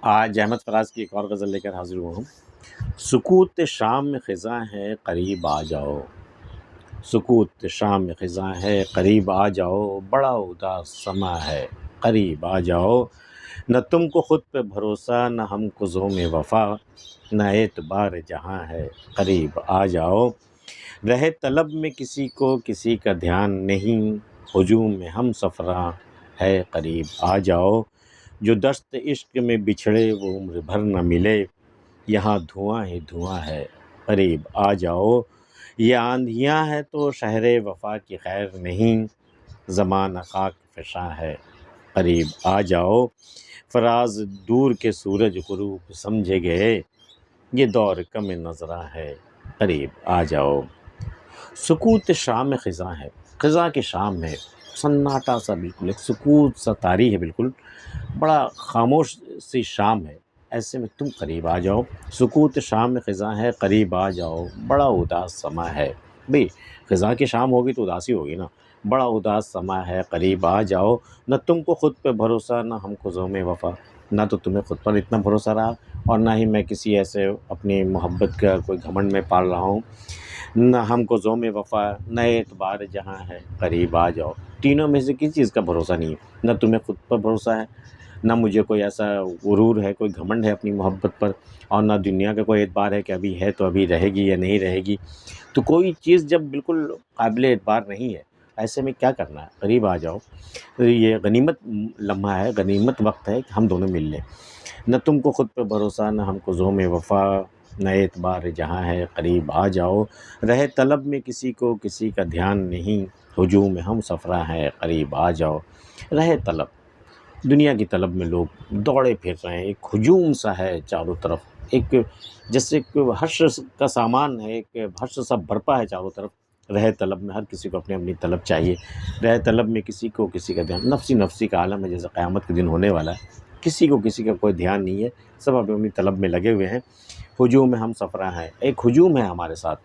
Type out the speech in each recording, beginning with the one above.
آج احمد فراز کی ایک اور غزل لے کر حاضر ہوا ہوں۔ سکوت شام میں خزاں ہے قریب آ جاؤ، سکوت شام میں خزاں ہے قریب آ جاؤ، بڑا اداس سما ہے قریب آ جاؤ، نہ تم کو خود پہ بھروسہ نہ ہم کو زوم وفا، نہ اعتبار جہاں ہے قریب آ جاؤ، رہے طلب میں کسی کو کسی کا دھیان نہیں، ہجوم میں ہم سفراں ہے قریب آ جاؤ، جو دست عشق میں بچھڑے وہ عمر بھر نہ ملے، یہاں دھواں ہی دھواں ہے قریب آ جاؤ، یہ آندھیاں ہے تو شہر وفا کی خیر نہیں، زمانہ خاک فشاں ہے قریب آ جاؤ، فراز دور کے سورج غروب سمجھے گئے، یہ دور کم نظراں ہے قریب آ جاؤ۔ سکوت شام میں خزاں ہے، خزاں کی شام ہے، سناٹا سا، بالکل ایک سکوت سا طاری ہے، بالکل بڑا خاموش سی شام ہے، ایسے میں تم قریب آ جاؤ۔ سکوت شام میں خزاں ہے قریب آ جاؤ، بڑا اداس سما ہے، بھئی خزاں کی شام ہوگی تو اداسی ہوگی نا، بڑا اداس سما ہے قریب آ جاؤ، نہ تم کو خود پہ بھروسہ نہ ہم کو زوم وفا، نہ تو تمہیں خود پر اتنا بھروسہ رہا اور نہ ہی میں کسی ایسے اپنی محبت کا کوئی گھمنڈ میں پال رہا ہوں، نہ ہم کو زوم وفا، نہ اعتبار جہاں ہے قریب آ جاؤ۔ تینوں میں سے کسی چیز کا بھروسہ نہیں ہے، نہ تمہیں خود پر بھروسہ ہے، نہ مجھے کوئی ایسا غرور ہے، کوئی گھمنڈ ہے اپنی محبت پر، اور نہ دنیا کا کوئی اعتبار ہے کہ ابھی ہے تو ابھی رہے گی یا نہیں رہے گی۔ تو کوئی چیز جب بالکل قابل اعتبار نہیں ہے، ایسے میں کیا کرنا ہے، قریب آ جاؤ، یہ غنیمت لمحہ ہے، غنیمت وقت ہے کہ ہم دونوں مل لیں، نہ تم کو خود پہ بھروسہ نہ ہم کو زوم وفا، نہ اعتبار جہاں ہے قریب آ جاؤ، رہے طلب میں کسی کو کسی کا دھیان نہیں، ہجوم میں ہم سفراں ہے قریب آ جاؤ، رہے طلب، دنیا کی طلب میں لوگ دوڑے پھر رہے ہیں، ایک ہجوم سا ہے چاروں طرف، ایک جیسے ایک حشر کا سامان ہے، ایک حشر سا برپا ہے چاروں طرف، رہے طلب میں ہر کسی کو اپنی اپنی طلب چاہیے، رہے طلب میں کسی کو کسی کا دھیان، نفسی نفسی کا عالم ہے، جیسے قیامت کے دن ہونے والا ہے، کسی کو کسی کا کوئی دھیان نہیں ہے، سب اپنی اپنی طلب میں لگے ہوئے ہیں، ہجوم میں ہم سفراں ہیں، ایک ہجوم ہے ہمارے ساتھ،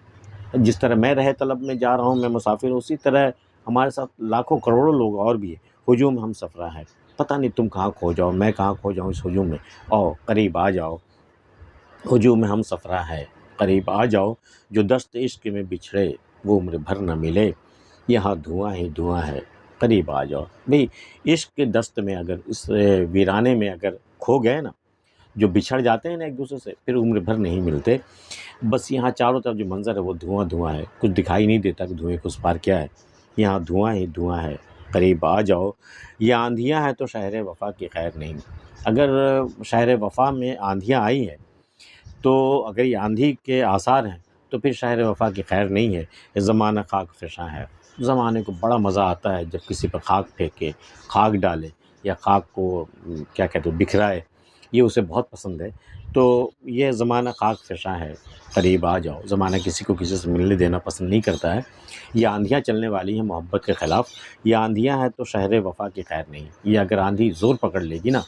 جس طرح میں رہے طلب میں جا رہا ہوں، میں مسافر ہوں، اسی طرح ہمارے ساتھ لاکھوں کروڑوں لوگ اور بھی ہیں، ہجوم میں ہم سفراں ہیں، پتہ نہیں تم کہاں کھو جاؤ، میں کہاں کھو جاؤں اس ہجوم میں، اور قریب آ جاؤ، ہجوم میں ہم سفراں ہے قریب آ جاؤ، جو دست عشق میں بچھڑے وہ عمر بھر نہ ملے، یہاں دھواں ہی دھواں ہے قریب آ جاؤ۔ بھئی عشق کے دست میں اگر اس ویرانے میں اگر کھو گئے نا، جو بچھڑ جاتے ہیں نا ایک دوسرے سے، پھر عمر بھر نہیں ملتے، بس یہاں چاروں طرف جو منظر ہے وہ دھواں دھواں ہے، کچھ دکھائی نہیں دیتا کہ دھوئیں کے اس پار کیا ہے، یہاں دھواں ہی دھواں ہے قریب آ جاؤ، یہ آندھیاں ہیں تو شہر وفا کی خیر نہیں۔ اگر شہر وفا میں آندھیاں آئی ہیں تو اگر یہ آندھی کے آثار ہیں تو پھر شہر وفا کی خیر نہیں ہے، یہ زمانہ خاک فشاں ہے۔ زمانے کو بڑا مزہ آتا ہے جب کسی پر خاک پھینکے، خاک ڈالے، یا خاک کو کیا کہتے ہیں بکھرائے، یہ اسے بہت پسند ہے، تو یہ زمانہ خاک فشاں ہے قریب آ جاؤ، زمانہ کسی کو کسی سے ملنے دینا پسند نہیں کرتا ہے، یہ آندھیاں چلنے والی ہیں محبت کے خلاف، یہ آندھیاں ہیں تو شہر وفا کی خیر نہیں، یہ اگر آندھی زور پکڑ لے گی نا،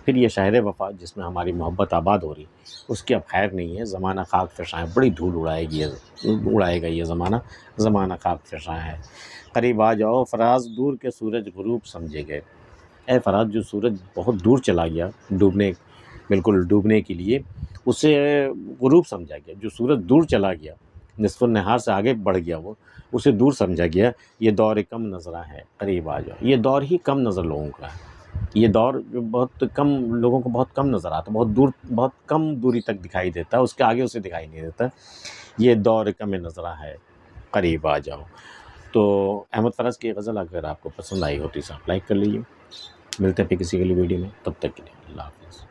پھر یہ شہر وفا جس میں ہماری محبت آباد ہو رہی اس کی اب خیر نہیں ہے، زمانہ خاک فشاں ہے، بڑی دھول اڑائے گا یہ زمانہ، زمانہ خاک فشاں ہے قریب آ جاؤ، فراز دور کے سورج غروب سمجھے گئے، اے فراز جو سورج بہت دور چلا گیا ڈوبنے، بالکل ڈوبنے کے لیے، اسے غروب سمجھا گیا، جو سورج دور چلا گیا، نصف النہار سے آگے بڑھ گیا، وہ اسے دور سمجھا گیا، یہ دور کم نظراں ہے قریب آ جاؤ، یہ دور ہی کم نظر لوگوں کا ہے، یہ دور جو بہت کم لوگوں کو بہت کم نظر آتا، بہت دور، بہت کم دوری تک دکھائی دیتا ہے، اس کے آگے اسے دکھائی نہیں دیتا، یہ دور کم نظراں ہے قریب آ جاؤ۔ تو احمد فراز کی غزل اگر آپ کو پسند آئی ہو تو اسے آپ لائک کر لیجیے، ملتے ہیں پھر کسی اگلی ویڈیو میں، تب تک کے لیے اللہ حافظ۔